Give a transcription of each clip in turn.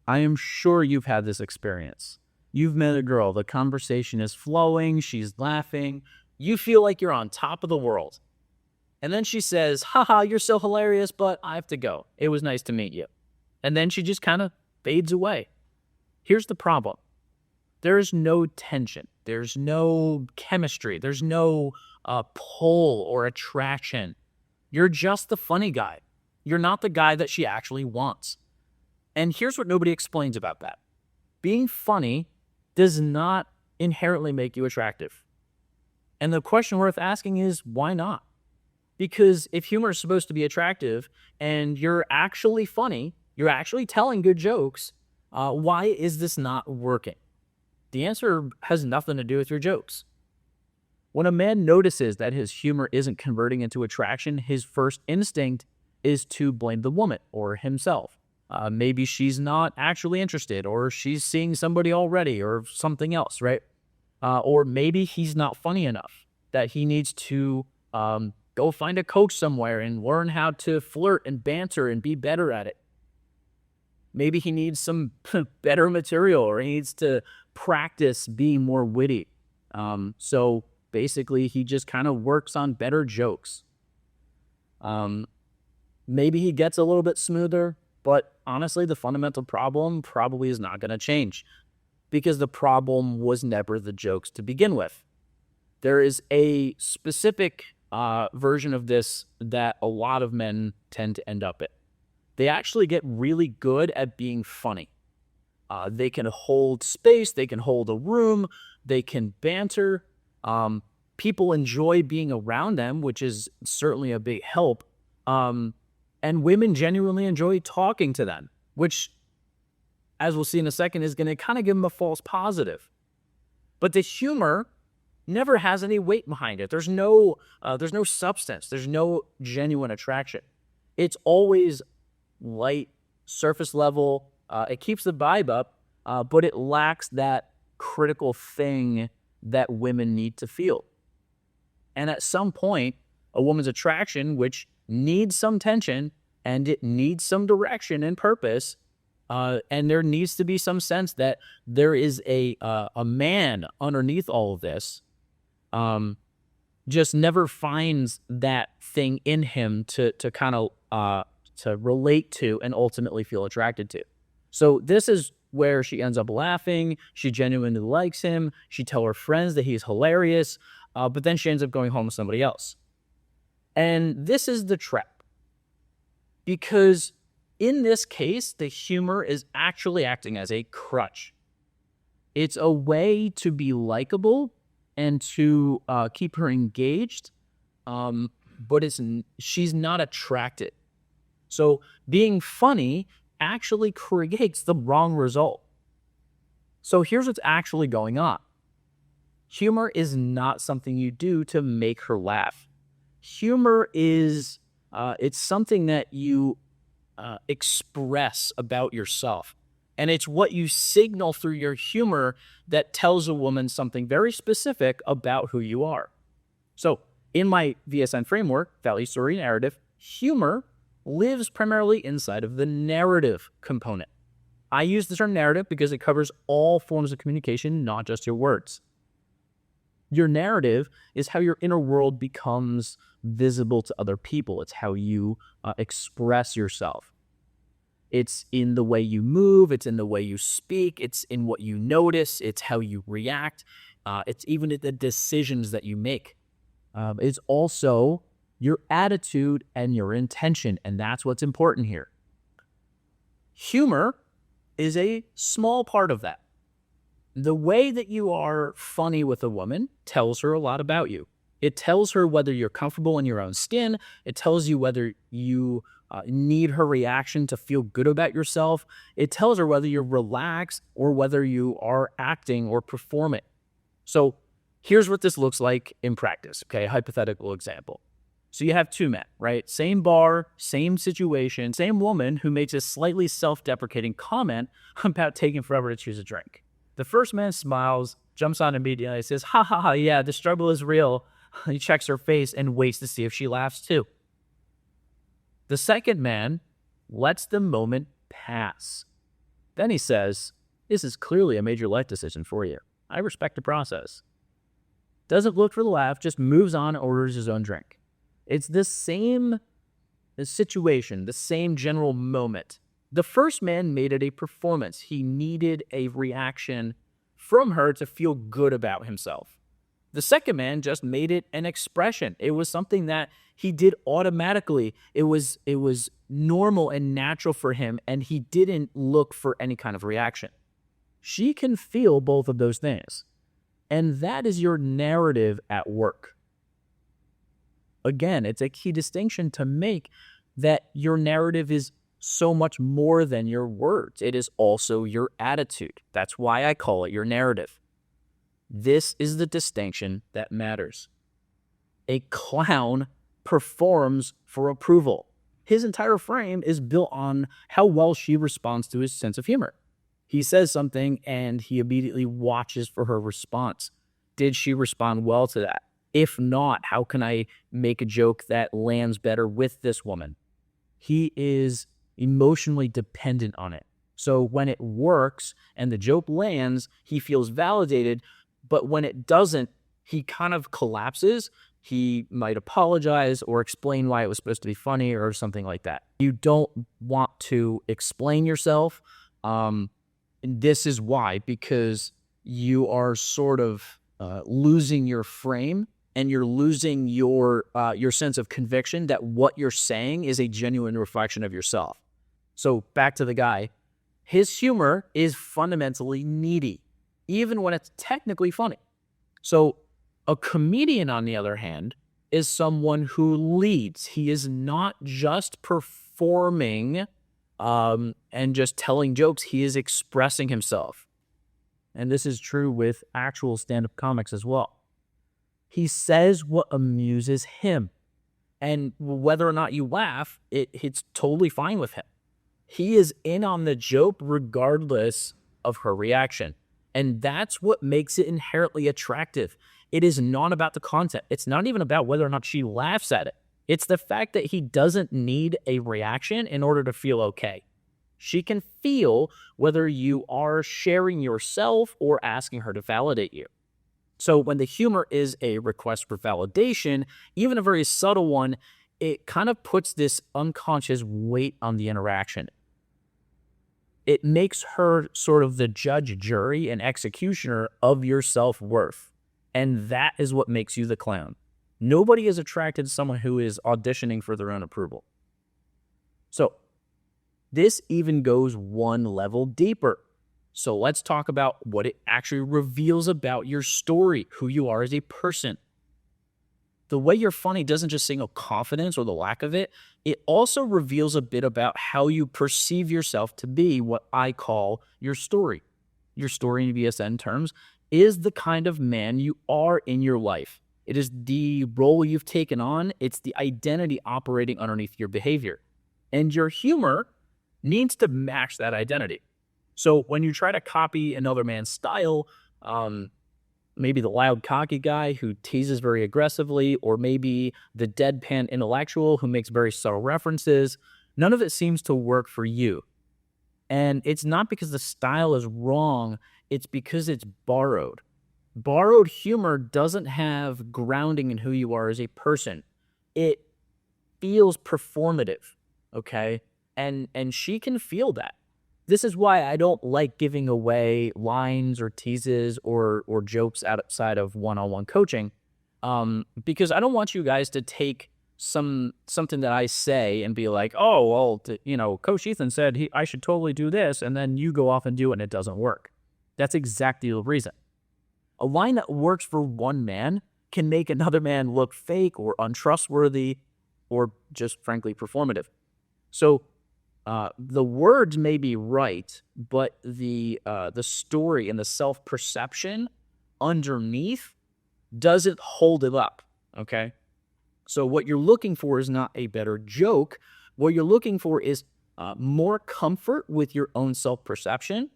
I am sure you've had this experience. You've met a girl, the conversation is flowing, she's laughing, you feel like you're on top of the world. And then she says, haha, you're so hilarious, but I have to go. It was nice to meet you. And then she just kind of fades away. Here's the problem. There is no tension. There's no chemistry. There's no pull or attraction. You're just the funny guy. You're not the guy that she actually wants. And here's what nobody explains about that. Being funny does not inherently make you attractive. And the question worth asking is, why not? Because if humor is supposed to be attractive and you're actually funny, you're actually telling good jokes, why is this not working? The answer has nothing to do with your jokes. When a man notices that his humor isn't converting into attraction, his first instinct is to blame the woman or himself. Maybe she's not actually interested, or she's seeing somebody already, or something else, right? Or maybe he's not funny enough, that he needs to go find a coach somewhere and learn how to flirt and banter and be better at it. Maybe he needs some better material, or he needs to practice being more witty. So basically, he just kind of works on better jokes. Maybe he gets a little bit smoother, but honestly, the fundamental problem probably is not going to change, because the problem was never the jokes to begin with. There is a specific version of this that a lot of men tend to end up in. They actually get really good at being funny. They can hold space, they can hold a room, they can banter. People enjoy being around them, which is certainly a big help. And women genuinely enjoy talking to them, which, as we'll see in a second, is going to kind of give them a false positive. But the humor never has any weight behind it. There's no substance. There's no genuine attraction. It's always light, surface level. It keeps the vibe up, but it lacks that critical thing that women need to feel. And at some point, a woman's attraction, which needs some tension and it needs some direction and purpose, and there needs to be some sense that there is a man underneath all of this, just never finds that thing in him to kind of to relate to and ultimately feel attracted to. So this is where she ends up laughing. She genuinely likes him. She tells her friends that he's hilarious, but then she ends up going home with somebody else. And this is the trap, because in this case, the humor is actually acting as a crutch. It's a way to be likable and to keep her engaged, but she's not attracted. So being funny actually creates the wrong result. So here's what's actually going on. Humor is not something you do to make her laugh. Humor is, it's something that you express about yourself. And it's what you signal through your humor that tells a woman something very specific about who you are. So in my VSN framework, value, story, narrative, humor lives primarily inside of the narrative component. I use the term narrative because it covers all forms of communication, not just your words. Your narrative is how your inner world becomes visible to other people. It's how you express yourself. It's in the way you move. It's in the way you speak. It's in what you notice. It's how you react. It's even the decisions that you make. It's also your attitude and your intention, and that's what's important here. Humor is a small part of that. The way that you are funny with a woman tells her a lot about you. It tells her whether you're comfortable in your own skin. It tells you whether you need her reaction to feel good about yourself. It tells her whether you're relaxed or whether you are acting or performing. So here's what this looks like in practice, okay? Hypothetical example. So you have two men, right? Same bar, same situation, same woman who makes a slightly self-deprecating comment about taking forever to choose a drink. The first man smiles, jumps on immediately, says, ha ha ha, yeah, the struggle is real. He checks her face and waits to see if she laughs too. The second man lets the moment pass. Then he says, "This is clearly a major life decision for you. I respect the process." Doesn't look for the laugh, just moves on and orders his own drink. It's the same situation, the same general moment. The first man made it a performance. He needed a reaction from her to feel good about himself. The second man just made it an expression. It was something that he did automatically. It was normal and natural for him, and he didn't look for any kind of reaction. She can feel both of those things. And that is your narrative at work. Again, it's a key distinction to make that your narrative is so much more than your words. It is also your attitude. That's why I call it your narrative. This is the distinction that matters. A clown performs for approval. His entire frame is built on how well she responds to his sense of humor. He says something and he immediately watches for her response. Did she respond well to that? If not, how can I make a joke that lands better with this woman? He is emotionally dependent on it. So when it works and the joke lands, he feels validated, but when it doesn't, he kind of collapses. He might apologize or explain why it was supposed to be funny or something like that. You don't want to explain yourself. And this is why, because you are sort of losing your frame and you're losing your sense of conviction that what you're saying is a genuine reflection of yourself. So back to the guy. His humor is fundamentally needy, even when it's technically funny. So a comedian, on the other hand, is someone who leads. He is not just performing and just telling jokes. He is expressing himself. And this is true with actual stand-up comics as well. He says what amuses him. And whether or not you laugh, it's totally fine with him. He is in on the joke regardless of her reaction. And that's what makes it inherently attractive. It is not about the content. It's not even about whether or not she laughs at it. It's the fact that he doesn't need a reaction in order to feel okay. She can feel whether you are sharing yourself or asking her to validate you. So when the humor is a request for validation, even a very subtle one, it kind of puts this unconscious weight on the interaction. It makes her sort of the judge, jury, and executioner of your self-worth. And that is what makes you the clown. Nobody is attracted to someone who is auditioning for their own approval. So this even goes one level deeper. So let's talk about what it actually reveals about your story, who you are as a person. The way you're funny doesn't just signal confidence or the lack of it. It also reveals a bit about how you perceive yourself to be, what I call your story. Your story in BSN terms is the kind of man you are in your life. It is the role you've taken on. It's the identity operating underneath your behavior. And your humor needs to match that identity. So when you try to copy another man's style, maybe the loud, cocky guy who teases very aggressively, or maybe the deadpan intellectual who makes very subtle references, none of it seems to work for you. And it's not because the style is wrong, it's because it's borrowed. Borrowed humor doesn't have grounding in who you are as a person. It feels performative, okay? And she can feel that. This is why I don't like giving away lines or teases or jokes outside of one-on-one coaching, because I don't want you guys to take something that I say and be like, oh, well, Coach Ethan said I should totally do this, and then you go off and do it and it doesn't work. That's exactly the reason. A line that works for one man can make another man look fake or untrustworthy or just frankly performative. So the words may be right, but the story and the self-perception underneath doesn't hold it up, okay? So what you're looking for is not a better joke. What you're looking for is more comfort with your own self-perception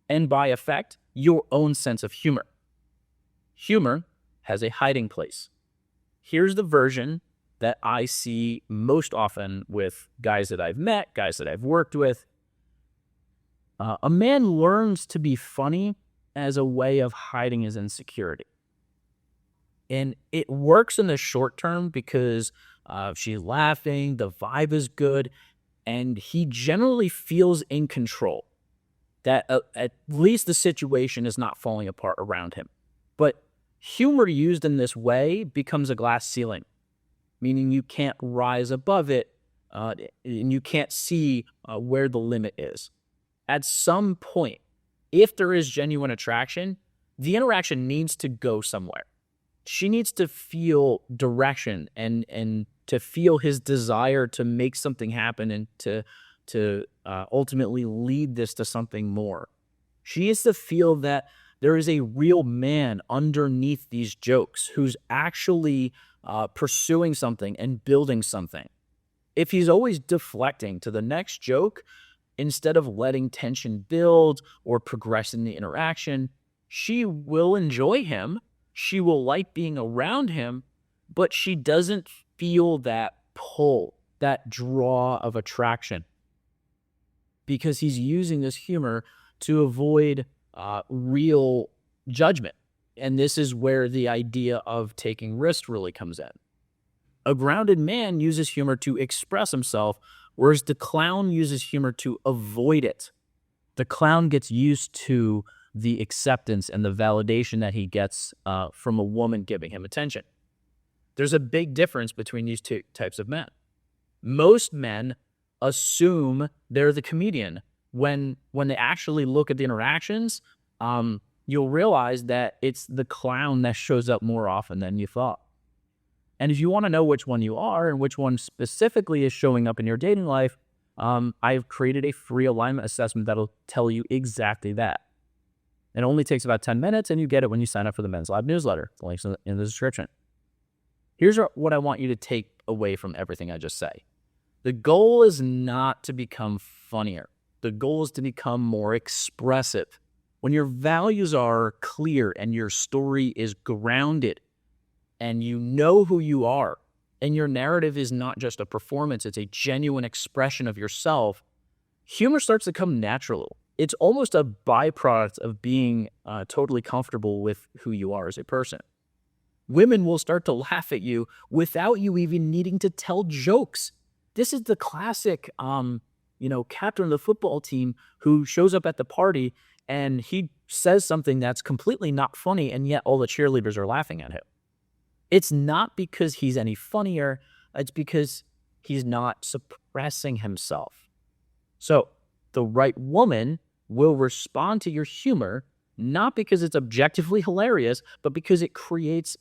and, by effect, your own sense of humor. Humor has a hiding place. Here's the version that I see most often with guys that I've met, guys that I've worked with. A man learns to be funny as a way of hiding his insecurity. And it works in the short term because she's laughing, the vibe is good, and he generally feels in control, that at least the situation is not falling apart around him. But humor used in this way becomes a glass ceiling, meaning you can't rise above it, and you can't see where the limit is. At some point, if there is genuine attraction, the interaction needs to go somewhere. She needs to feel direction and to feel his desire to make something happen and to ultimately lead this to something more. She needs to feel that there is a real man underneath these jokes who's actually pursuing something and building something. If he's always deflecting to the next joke, instead of letting tension build or progress in the interaction, she will enjoy him. She will like being around him, but she doesn't feel that pull, that draw of attraction, because he's using this humor to avoid real judgment. And this is where the idea of taking risks really comes in. A grounded man uses humor to express himself, whereas the clown uses humor to avoid it. The clown gets used to the acceptance and the validation that he gets from a woman giving him attention. There's a big difference between these two types of men. Most men assume they're the comedian. When they actually look at the interactions, you'll realize that it's the clown that shows up more often than you thought. And if you want to know which one you are and which one specifically is showing up in your dating life, I've created a free alignment assessment that'll tell you exactly that. It only takes about 10 minutes, and you get it when you sign up for the Men's Lab newsletter. The link's in the description. Here's what I want you to take away from everything I just say. The goal is not to become funnier. The goal is to become more expressive. When your values are clear and your story is grounded and you know who you are, and your narrative is not just a performance, it's a genuine expression of yourself, humor starts to come natural. It's almost a byproduct of being totally comfortable with who you are as a person. Women will start to laugh at you without you even needing to tell jokes. This is the classic, captain of the football team who shows up at the party and he says something that's completely not funny, and yet all the cheerleaders are laughing at him. It's not because he's any funnier. It's because he's not suppressing himself. So the right woman will respond to your humor, not because it's objectively hilarious, but because it creates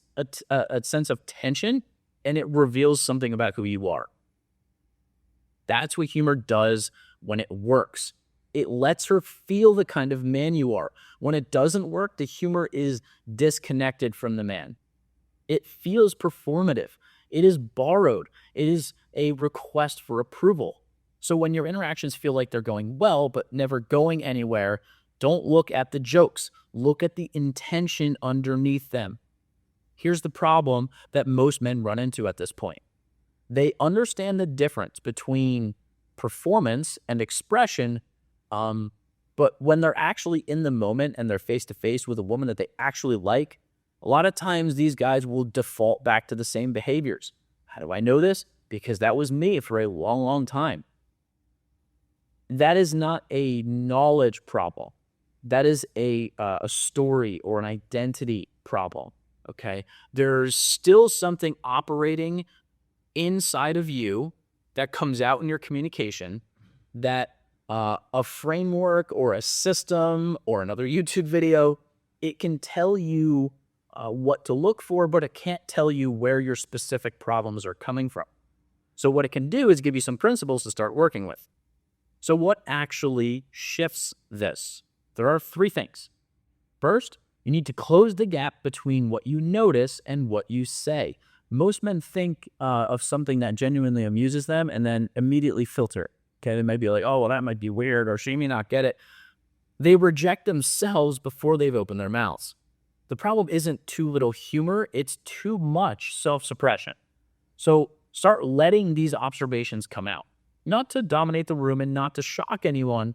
a sense of tension and it reveals something about who you are. That's what humor does when it works. It lets her feel the kind of man you are. When it doesn't work, the humor is disconnected from the man. It feels performative. It is borrowed. It is a request for approval. So when your interactions feel like they're going well, but never going anywhere, don't look at the jokes. Look at the intention underneath them. Here's the problem that most men run into at this point. They understand the difference between performance and expression, but when they're actually in the moment and they're face-to-face with a woman that they actually like, a lot of times these guys will default back to the same behaviors. How do I know this? Because that was me for a long, long time. That is not a knowledge problem. That is a story or an identity problem, okay? There's still something operating inside of you that comes out in your communication that a framework or a system or another YouTube video, it can tell you what to look for, but it can't tell you where your specific problems are coming from. So what it can do is give you some principles to start working with. So what actually shifts this? There are 3 things. First, you need to close the gap between what you notice and what you say. Most men think of something that genuinely amuses them and then immediately filter it. Okay, they might be like, oh, well, that might be weird, or she may not get it. They reject themselves before they've opened their mouths. The problem isn't too little humor, it's too much self-suppression. So start letting these observations come out. Not to dominate the room and not to shock anyone,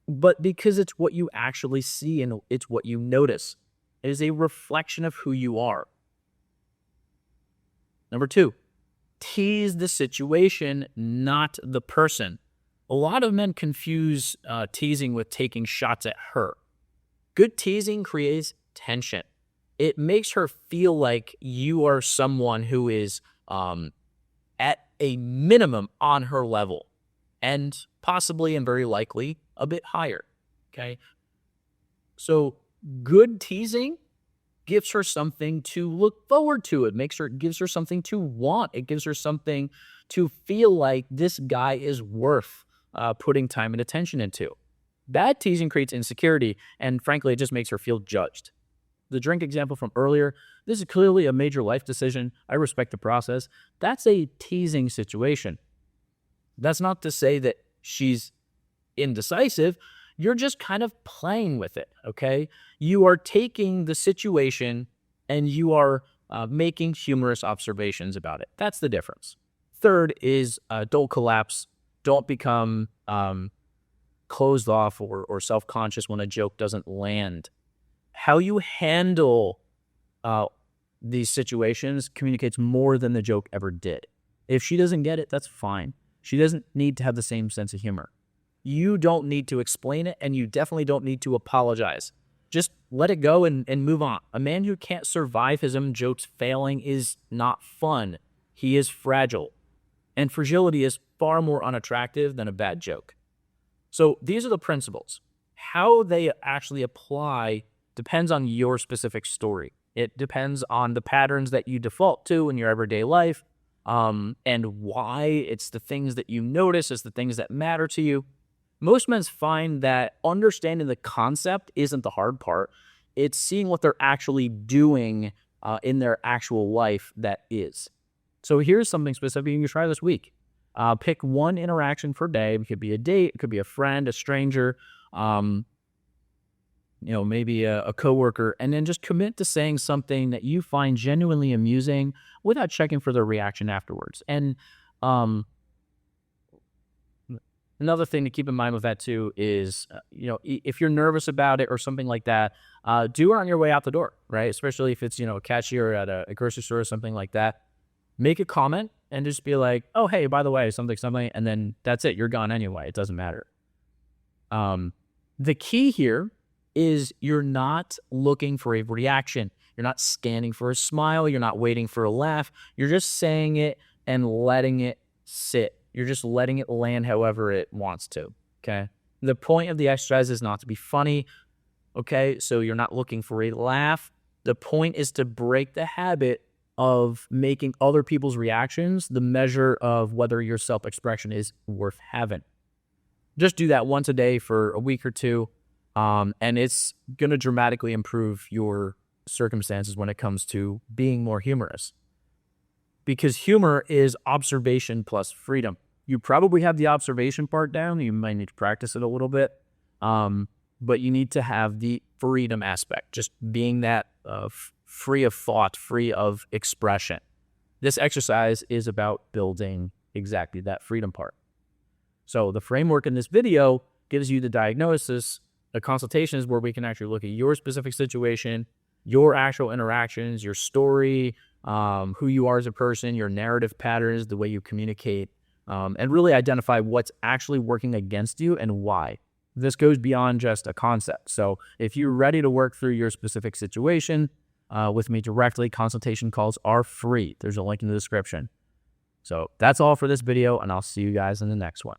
but because it's what you actually see and it's what you notice. It is a reflection of who you are. Number 2, tease the situation, not the person. A lot of men confuse teasing with taking shots at her. Good teasing creates tension. It makes her feel like you are someone who is at a minimum on her level, and possibly and very likely a bit higher. Okay. So good teasing gives her something to look forward to. Gives her something to want. It gives her something to feel like this guy is worth putting time and attention into. Bad teasing creates insecurity, and frankly, it just makes her feel judged. The drink example from earlier, this is clearly a major life decision. I respect the process. That's a teasing situation. That's not to say that she's indecisive. You're just kind of playing with it, okay? You are taking the situation and you are making humorous observations about it. That's the difference. Third is don't collapse. Don't become closed off or self-conscious when a joke doesn't land. How you handle these situations communicates more than the joke ever did. If she doesn't get it, that's fine. She doesn't need to have the same sense of humor. You don't need to explain it, and you definitely don't need to apologize. Just let it go and move on. A man who can't survive his own jokes failing is not fun. He is fragile. And fragility is far more unattractive than a bad joke. So these are the principles. How they actually apply depends on your specific story. It depends on the patterns that you default to in your everyday life, and why. It's the things that you notice, it's the things that matter to you. Most men find that understanding the concept isn't the hard part. It's seeing what they're actually doing in their actual life that is. So here's something specific you can try this week. Pick one interaction per day. It could be a date, it could be a friend, a stranger, maybe a coworker, and then just commit to saying something that you find genuinely amusing without checking for their reaction afterwards. And another thing to keep in mind with that too is, if you're nervous about it or something like that, do it on your way out the door, right? Especially if it's, a cashier at a grocery store or something like that. Make a comment and just be like, oh, hey, by the way, something, and then that's it. You're gone anyway. It doesn't matter. The key here is you're not looking for a reaction. You're not scanning for a smile. You're not waiting for a laugh. You're just saying it and letting it sit. You're just letting it land however it wants to, okay? The point of the exercise is not to be funny, okay? So you're not looking for a laugh. The point is to break the habit of making other people's reactions the measure of whether your self-expression is worth having. Just do that once a day for a week or two, and it's going to dramatically improve your circumstances when it comes to being more humorous. Because humor is observation plus freedom. You probably have the observation part down. You might need to practice it a little bit, but you need to have the freedom aspect, just being that free of thought, free of expression. This exercise is about building exactly that freedom part. So the framework in this video gives you the diagnosis. The consultation is where we can actually look at your specific situation, your actual interactions, your story, who you are as a person, your narrative patterns, the way you communicate, and really identify what's actually working against you and why. This goes beyond just a concept. So if you're ready to work through your specific situation with me directly, consultation calls are free. There's a link in the description. So that's all for this video, and I'll see you guys in the next one.